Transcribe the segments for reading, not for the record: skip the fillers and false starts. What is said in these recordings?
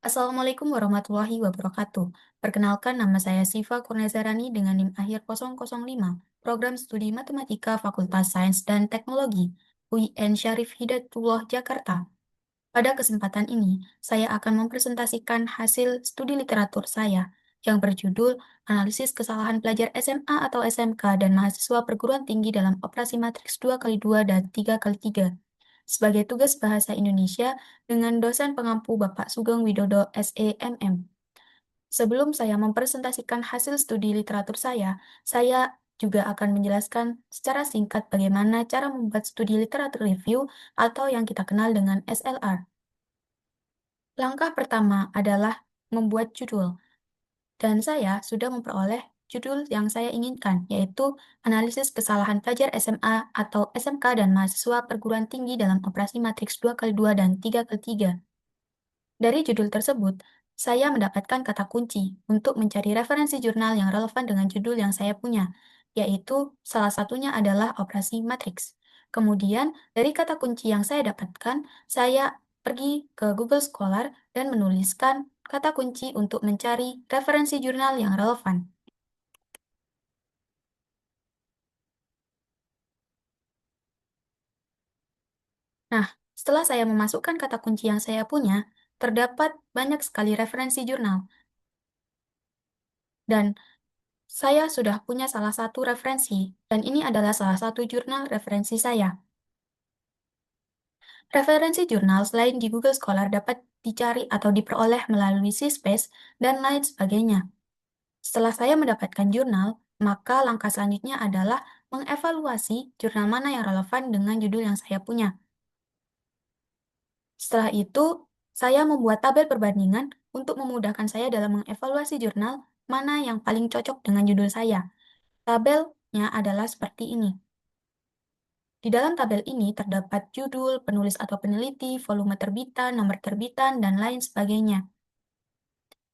Assalamualaikum warahmatullahi wabarakatuh. Perkenalkan nama saya Siva Kurniasarani dengan NIM akhir 005, Program Studi Matematika Fakultas Sains dan Teknologi, UIN Syarif Hidayatullah Jakarta. Pada kesempatan ini, saya akan mempresentasikan hasil studi literatur saya yang berjudul Analisis Kesalahan Pelajar SMA atau SMK dan Mahasiswa Perguruan Tinggi dalam Operasi Matriks 2x2 dan 3x3 sebagai tugas bahasa Indonesia dengan dosen pengampu Bapak Sugeng Widodo SEMM. Sebelum saya mempresentasikan hasil studi literatur saya juga akan menjelaskan secara singkat bagaimana cara membuat studi literatur review atau yang kita kenal dengan SLR. Langkah pertama adalah membuat judul, dan saya sudah memperoleh judul yang saya inginkan, yaitu Analisis Kesalahan Pelajar SMA atau SMK dan Mahasiswa Perguruan Tinggi dalam Operasi Matriks 2x2 dan 3x3. Dari judul tersebut, saya mendapatkan kata kunci untuk mencari referensi jurnal yang relevan dengan judul yang saya punya, yaitu salah satunya adalah operasi matriks. Kemudian, dari kata kunci yang saya dapatkan, saya pergi ke Google Scholar dan menuliskan kata kunci untuk mencari referensi jurnal yang relevan. Nah, setelah saya memasukkan kata kunci yang saya punya, terdapat banyak sekali referensi jurnal, dan saya sudah punya salah satu referensi, dan ini adalah salah satu jurnal referensi saya. Referensi jurnal selain di Google Scholar dapat dicari atau diperoleh melalui CSpace dan lain sebagainya. Setelah saya mendapatkan jurnal, maka langkah selanjutnya adalah mengevaluasi jurnal mana yang relevan dengan judul yang saya punya. Setelah itu, saya membuat tabel perbandingan untuk memudahkan saya dalam mengevaluasi jurnal mana yang paling cocok dengan judul saya. Tabelnya adalah seperti ini. Di dalam tabel ini terdapat judul, penulis atau peneliti, volume terbitan, nomor terbitan, dan lain sebagainya.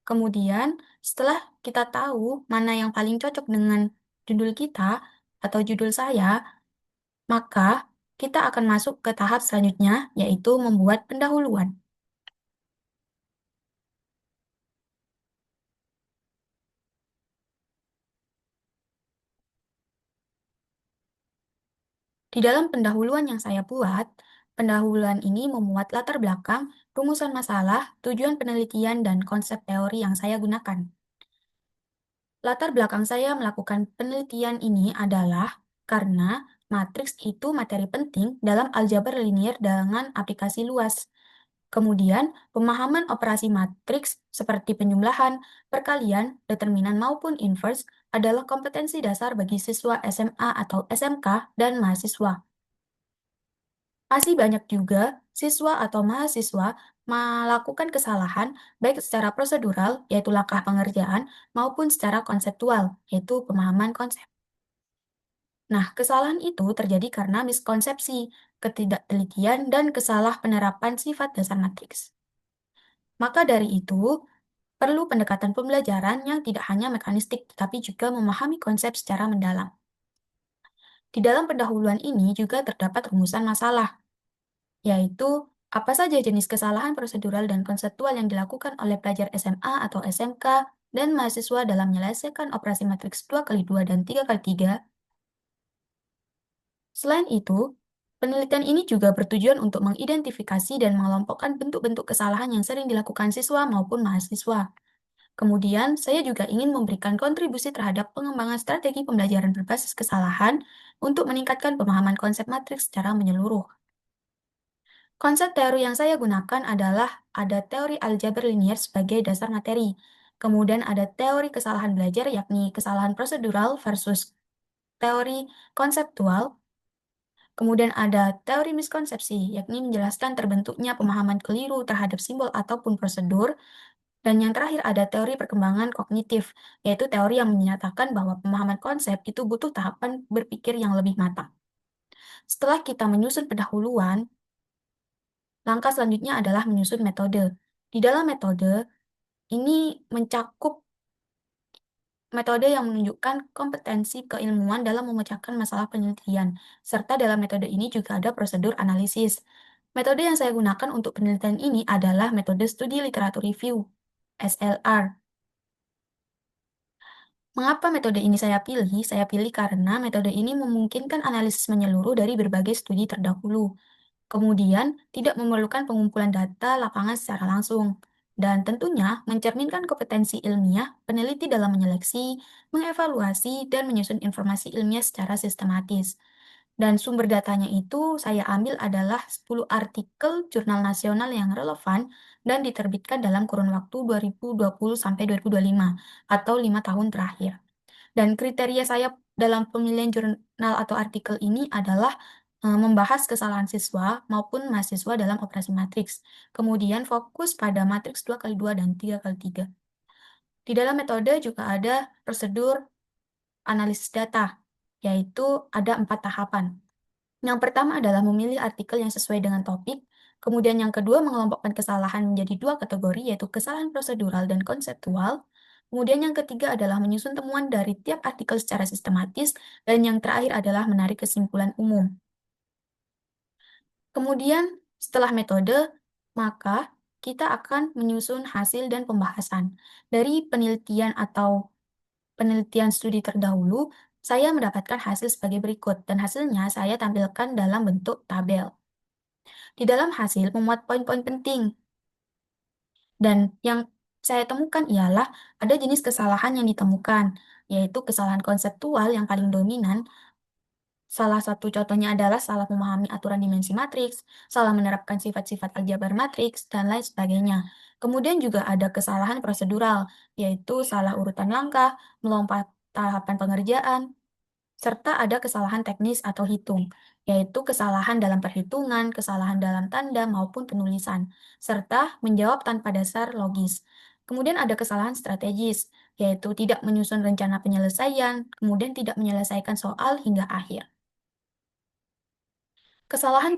Kemudian, setelah kita tahu mana yang paling cocok dengan judul kita atau judul saya, maka kita akan masuk ke tahap selanjutnya, yaitu membuat pendahuluan. Di dalam pendahuluan yang saya buat, pendahuluan ini memuat latar belakang, rumusan masalah, tujuan penelitian, dan konsep teori yang saya gunakan. Latar belakang saya melakukan penelitian ini adalah karena matriks itu materi penting dalam aljabar linier dengan aplikasi luas. Kemudian, pemahaman operasi matriks seperti penjumlahan, perkalian, determinan maupun inverse adalah kompetensi dasar bagi siswa SMA atau SMK dan mahasiswa. Masih banyak juga siswa atau mahasiswa melakukan kesalahan baik secara prosedural, yaitu langkah pengerjaan, maupun secara konseptual, yaitu pemahaman konsep. Nah, kesalahan itu terjadi karena miskonsepsi, ketidaktelitian, dan kesalah penerapan sifat dasar matriks. Maka dari itu, perlu pendekatan pembelajaran yang tidak hanya mekanistik, tetapi juga memahami konsep secara mendalam. Di dalam pendahuluan ini juga terdapat rumusan masalah, yaitu apa saja jenis kesalahan prosedural dan konseptual yang dilakukan oleh pelajar SMA atau SMK dan mahasiswa dalam menyelesaikan operasi matriks 2x2 dan 3x3. Selain itu, penelitian ini juga bertujuan untuk mengidentifikasi dan mengelompokkan bentuk-bentuk kesalahan yang sering dilakukan siswa maupun mahasiswa. Kemudian, saya juga ingin memberikan kontribusi terhadap pengembangan strategi pembelajaran berbasis kesalahan untuk meningkatkan pemahaman konsep matriks secara menyeluruh. Konsep teori yang saya gunakan adalah ada teori aljabar linier sebagai dasar materi, kemudian ada teori kesalahan belajar yakni kesalahan prosedural versus teori konseptual, kemudian ada teori miskonsepsi yakni menjelaskan terbentuknya pemahaman keliru terhadap simbol ataupun prosedur, dan yang terakhir ada teori perkembangan kognitif, yaitu teori yang menyatakan bahwa pemahaman konsep itu butuh tahapan berpikir yang lebih matang. Setelah kita menyusun pendahuluan, langkah selanjutnya adalah menyusun metode. Di dalam metode, ini mencakup metode yang menunjukkan kompetensi keilmuan dalam memecahkan masalah penelitian, serta dalam metode ini juga ada prosedur analisis. Metode yang saya gunakan untuk penelitian ini adalah metode studi literatur review, SLR. Mengapa metode ini saya pilih? Saya pilih karena metode ini memungkinkan analisis menyeluruh dari berbagai studi terdahulu. Kemudian, tidak memerlukan pengumpulan data lapangan secara langsung. Dan tentunya mencerminkan kompetensi ilmiah peneliti dalam menyeleksi, mengevaluasi, dan menyusun informasi ilmiah secara sistematis. Dan sumber datanya itu saya ambil adalah 10 artikel jurnal nasional yang relevan dan diterbitkan dalam kurun waktu 2020 sampai 2025 atau 5 tahun terakhir. Dan kriteria saya dalam pemilihan jurnal atau artikel ini adalah membahas kesalahan siswa maupun mahasiswa dalam operasi matriks. Kemudian fokus pada matriks 2x2 dan 3x3. Di dalam metode juga ada prosedur analisis data, yaitu ada 4 tahapan. Yang pertama adalah memilih artikel yang sesuai dengan topik, kemudian yang kedua mengelompokkan kesalahan menjadi 2 kategori, yaitu kesalahan prosedural dan konseptual. Kemudian yang ketiga adalah menyusun temuan dari tiap artikel secara sistematis, dan yang terakhir adalah menarik kesimpulan umum. Kemudian setelah metode, maka kita akan menyusun hasil dan pembahasan. Dari penelitian atau penelitian studi terdahulu, saya mendapatkan hasil sebagai berikut, dan hasilnya saya tampilkan dalam bentuk tabel. Di dalam hasil memuat poin-poin penting, dan yang saya temukan ialah ada jenis kesalahan yang ditemukan, yaitu kesalahan konseptual yang paling dominan. Salah satu contohnya adalah salah memahami aturan dimensi matriks, salah menerapkan sifat-sifat aljabar matriks, dan lain sebagainya. Kemudian juga ada kesalahan prosedural, yaitu salah urutan langkah, melompat tahapan pengerjaan, serta ada kesalahan teknis atau hitung, yaitu kesalahan dalam perhitungan, kesalahan dalam tanda maupun penulisan, serta menjawab tanpa dasar logis. Kemudian ada kesalahan strategis, yaitu tidak menyusun rencana penyelesaian, kemudian tidak menyelesaikan soal hingga akhir. Kesalahan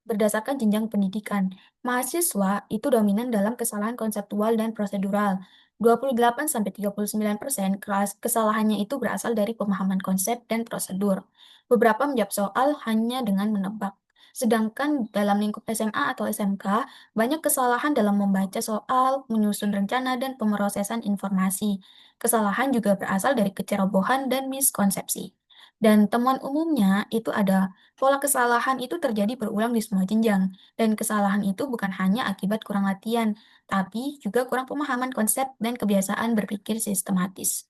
berdasarkan jenjang pendidikan. Mahasiswa itu dominan dalam kesalahan konseptual dan prosedural. 28-39% kesalahannya itu berasal dari pemahaman konsep dan prosedur. Beberapa menjawab soal hanya dengan menebak. Sedangkan dalam lingkup SMA atau SMK, banyak kesalahan dalam membaca soal, menyusun rencana, dan pemrosesan informasi. Kesalahan juga berasal dari kecerobohan dan miskonsepsi. Dan temuan umumnya itu ada pola kesalahan itu terjadi berulang di semua jenjang, dan kesalahan itu bukan hanya akibat kurang latihan, tapi juga kurang pemahaman konsep dan kebiasaan berpikir sistematis.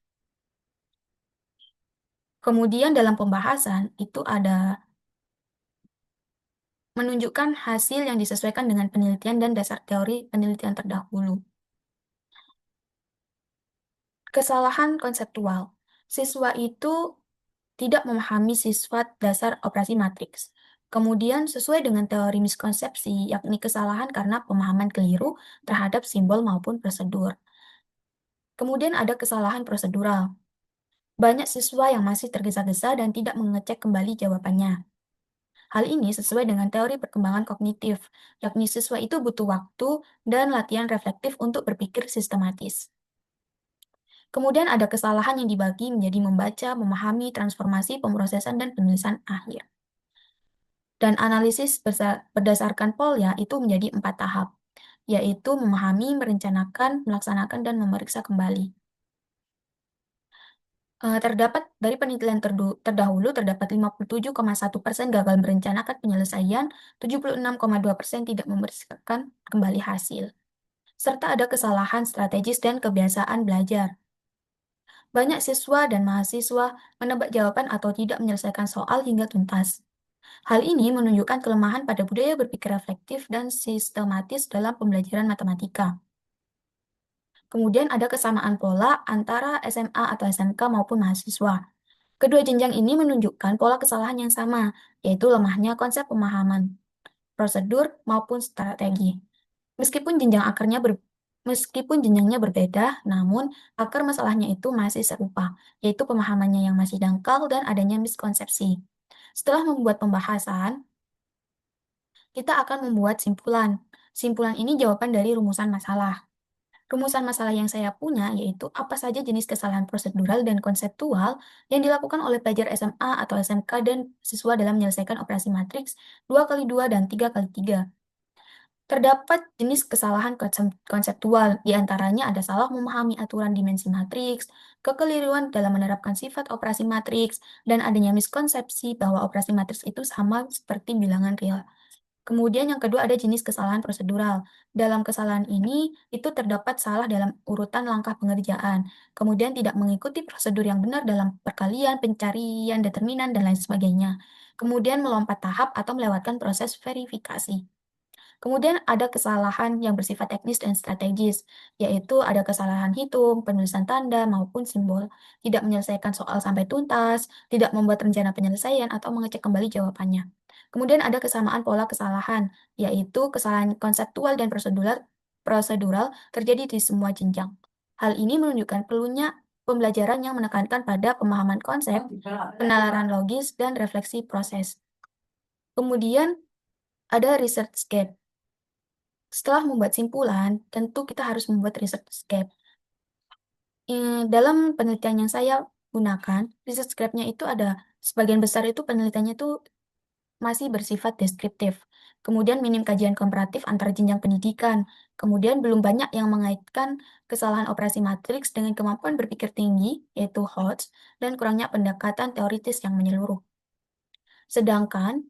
Kemudian dalam pembahasan itu ada menunjukkan hasil yang disesuaikan dengan penelitian dan dasar teori penelitian terdahulu. Kesalahan konseptual. Siswa itu tidak memahami sifat dasar operasi matriks. Kemudian, sesuai dengan teori miskonsepsi, yakni kesalahan karena pemahaman keliru terhadap simbol maupun prosedur. Kemudian ada kesalahan prosedural. Banyak siswa yang masih tergesa-gesa dan tidak mengecek kembali jawabannya. Hal ini sesuai dengan teori perkembangan kognitif, yakni siswa itu butuh waktu dan latihan reflektif untuk berpikir sistematis. Kemudian ada kesalahan yang dibagi menjadi membaca, memahami, transformasi, pemrosesan, dan penulisan akhir. Dan analisis berdasarkan polya itu menjadi 4 tahap, yaitu memahami, merencanakan, melaksanakan, dan memeriksa kembali. Terdapat dari penelitian terdahulu terdapat 57,1% gagal merencanakan penyelesaian, 76,2% tidak memeriksakan kembali hasil, serta ada kesalahan strategis dan kebiasaan belajar. Banyak siswa dan mahasiswa menebak jawaban atau tidak menyelesaikan soal hingga tuntas. Hal ini menunjukkan kelemahan pada budaya berpikir reflektif dan sistematis dalam pembelajaran matematika. Kemudian ada kesamaan pola antara SMA atau SMK maupun mahasiswa. Kedua jenjang ini menunjukkan pola kesalahan yang sama, yaitu lemahnya konsep pemahaman, prosedur, maupun strategi. Meskipun meskipun jenjangnya berbeda, namun akar masalahnya itu masih serupa, yaitu pemahamannya yang masih dangkal dan adanya miskonsepsi. Setelah membuat pembahasan, kita akan membuat simpulan. Simpulan ini jawaban dari rumusan masalah. Rumusan masalah yang saya punya yaitu apa saja jenis kesalahan prosedural dan konseptual yang dilakukan oleh pelajar SMA atau SMK dan siswa dalam menyelesaikan operasi matriks 2x2 dan 3x3. Terdapat jenis kesalahan konseptual, di antaranya ada salah memahami aturan dimensi matriks, kekeliruan dalam menerapkan sifat operasi matriks, dan adanya miskonsepsi bahwa operasi matriks itu sama seperti bilangan real. Kemudian yang kedua ada jenis kesalahan prosedural. Dalam kesalahan ini, itu terdapat salah dalam urutan langkah pengerjaan, kemudian tidak mengikuti prosedur yang benar dalam perkalian, pencarian, determinan, dan lain sebagainya. Kemudian melompat tahap atau melewatkan proses verifikasi. Kemudian ada kesalahan yang bersifat teknis dan strategis, yaitu ada kesalahan hitung, penulisan tanda, maupun simbol, tidak menyelesaikan soal sampai tuntas, tidak membuat rencana penyelesaian, atau mengecek kembali jawabannya. Kemudian ada kesamaan pola kesalahan, yaitu kesalahan konseptual dan prosedural terjadi di semua jenjang. Hal ini menunjukkan perlunya pembelajaran yang menekankan pada pemahaman konsep, penalaran logis, dan refleksi proses. Kemudian ada research gap. Setelah membuat simpulan, tentu kita harus membuat research gap. Dalam penelitian yang saya gunakan, research gap-nya itu ada sebagian besar itu penelitiannya itu masih bersifat deskriptif. Kemudian minim kajian komparatif antar jenjang pendidikan. Kemudian belum banyak yang mengaitkan kesalahan operasi matriks dengan kemampuan berpikir tinggi, yaitu HOTS, dan kurangnya pendekatan teoritis yang menyeluruh. Sedangkan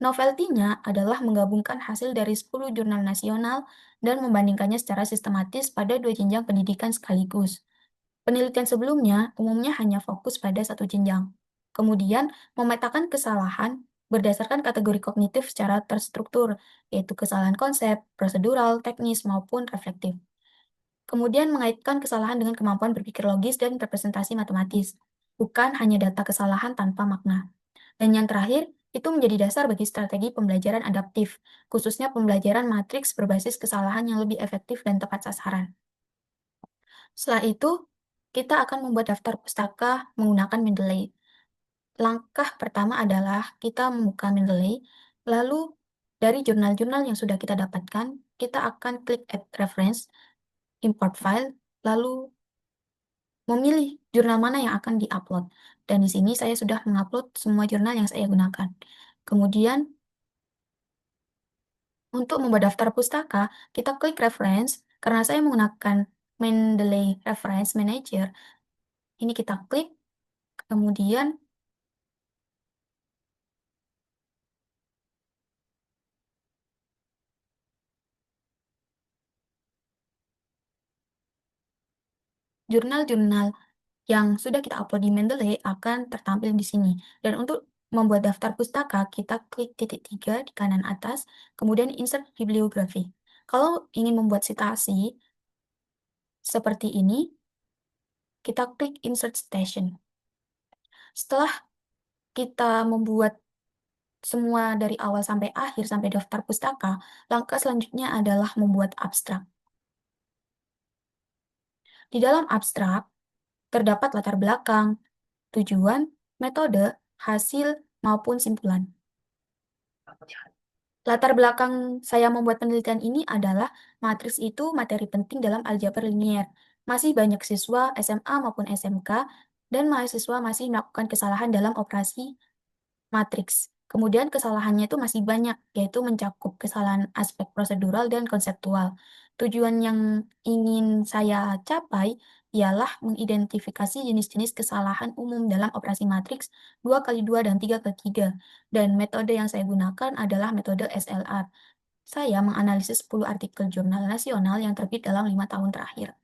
novelty-nya adalah menggabungkan hasil dari 10 jurnal nasional dan membandingkannya secara sistematis pada 2 jenjang pendidikan sekaligus. Penelitian sebelumnya umumnya hanya fokus pada satu jenjang. Kemudian, memetakan kesalahan berdasarkan kategori kognitif secara terstruktur, yaitu kesalahan konsep, prosedural, teknis, maupun reflektif. Kemudian mengaitkan kesalahan dengan kemampuan berpikir logis dan representasi matematis, bukan hanya data kesalahan tanpa makna. Dan yang terakhir, itu menjadi dasar bagi strategi pembelajaran adaptif, khususnya pembelajaran matriks berbasis kesalahan yang lebih efektif dan tepat sasaran. Setelah itu, kita akan membuat daftar pustaka menggunakan Mendeley. Langkah pertama adalah kita membuka Mendeley, lalu dari jurnal-jurnal yang sudah kita dapatkan, kita akan klik Add Reference, Import File, lalu memilih jurnal mana yang akan di-upload. Dan di sini saya sudah mengupload semua jurnal yang saya gunakan. Kemudian, untuk membuat daftar pustaka, kita klik Reference. Karena saya menggunakan Mendeley Reference Manager, ini kita klik, kemudian jurnal-jurnal yang sudah kita upload di Mendeley akan tertampil di sini. Dan untuk membuat daftar pustaka, kita klik titik 3 di kanan atas, kemudian insert bibliografi. Kalau ingin membuat citasi seperti ini, kita klik insert citation. Setelah kita membuat semua dari awal sampai akhir, sampai daftar pustaka, langkah selanjutnya adalah membuat abstrak. Di dalam abstrak, terdapat latar belakang, tujuan, metode, hasil, maupun simpulan. Latar belakang saya membuat penelitian ini adalah matriks itu materi penting dalam aljabar linier. Masih banyak siswa SMA maupun SMK dan mahasiswa masih melakukan kesalahan dalam operasi matriks. Kemudian kesalahannya itu masih banyak, yaitu mencakup kesalahan aspek prosedural dan konseptual. Tujuan yang ingin saya capai ialah mengidentifikasi jenis-jenis kesalahan umum dalam operasi matriks 2x2 dan 3x3. Dan metode yang saya gunakan adalah metode SLR. Saya menganalisis 10 artikel jurnal nasional yang terbit dalam 5 tahun terakhir.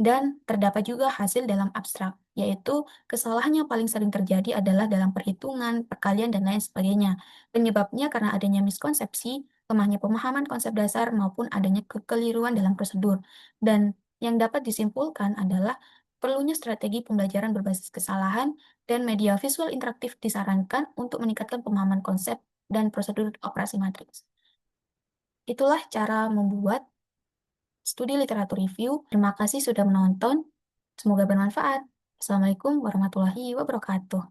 Dan terdapat juga hasil dalam abstrak, yaitu kesalahan yang paling sering terjadi adalah dalam perhitungan, perkalian, dan lain sebagainya. Penyebabnya karena adanya miskonsepsi, lemahnya pemahaman konsep dasar, maupun adanya kekeliruan dalam prosedur. Dan yang dapat disimpulkan adalah perlunya strategi pembelajaran berbasis kesalahan dan media visual interaktif disarankan untuk meningkatkan pemahaman konsep dan prosedur operasi matriks. Itulah cara membuat studi literatur review. Terima kasih sudah menonton. Semoga bermanfaat. Assalamualaikum warahmatullahi wabarakatuh.